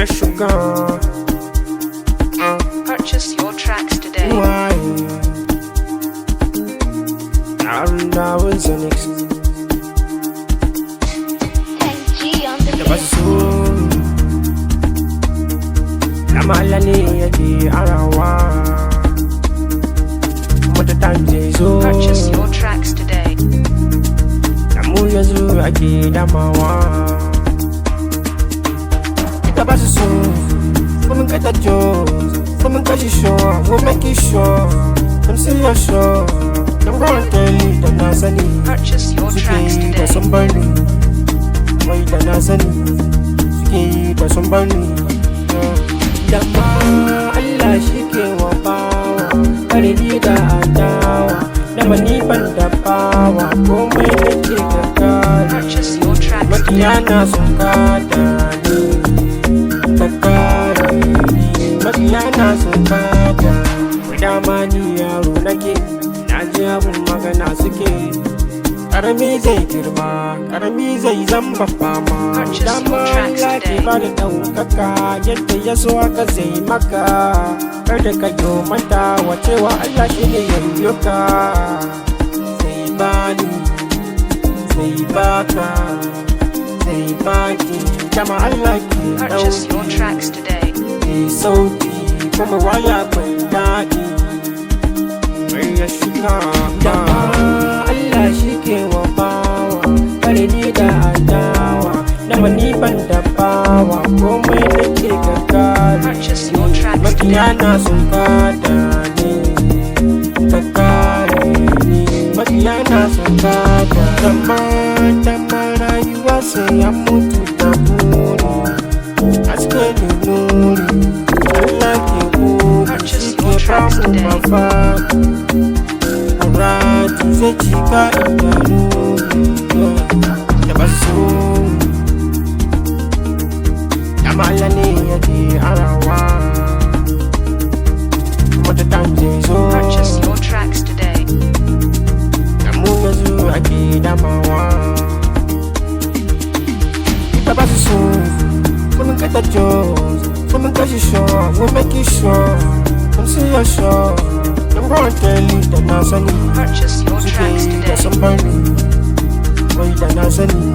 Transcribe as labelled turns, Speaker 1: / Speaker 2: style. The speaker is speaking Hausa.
Speaker 1: SHUGA.
Speaker 2: Purchase your tracks today.
Speaker 1: Why? Now is the next.
Speaker 2: G on the
Speaker 1: BASUSO. Namalani yaki arawa. Mota tanjezo.
Speaker 2: Purchase your tracks today.
Speaker 1: Namuya zu yaki damawa. BASUSO, woman get a job, woman get you sure, we'll make you sure. I'm see you sure, I'm gonna tell you the Nazani.
Speaker 2: Purchase your tracks today.
Speaker 1: Somebody, why the Nazani? Ski, the somebody. Dama, Allah, she came wa power, I need the Adawa. Namani Panda power, go make it a car.
Speaker 2: Purchase your tracks today.
Speaker 1: Matiana Sukata. Matiana Sukata, Wadamani yaro nake, naji abun magana suke. Karami zai girma, karami zai zamba fama. Dama Allah ke bada ɗaukaka, yadda ya so haka zai maka. Kada ka yo manta wa cewa Allah shi ne ya biyo ka. Zai bani, zai baka, zai baki, dama Allah ke ɗauki.
Speaker 2: Purchase your tracks today.
Speaker 1: Sauti kuma waya bai daɗi mai ya shiga dama Allah shi ke wa bawa kare ni da adawa dama ni ban da bawa komai nake gagari
Speaker 2: Purchase your tracks
Speaker 1: makiyana sun kada ni ka kare ni makiyana sun kada dama rayuwa sai ya mutu da buri aske ni nuri Allah ke gobe shi ke bamu mafaka Murati zai cika inda nuri da basu da mala ne yake arawa mata tanje zo
Speaker 2: Purchase your tracks today.
Speaker 1: da mu yanzu ake damawa ita BASUSO. Woman get a job, woman get you sure, we'll make you sure. I'm see you sure, I'm gonna tell you the Nazani.
Speaker 2: Purchase your tracks
Speaker 1: The
Speaker 2: today.
Speaker 1: somebody, why the Nazani?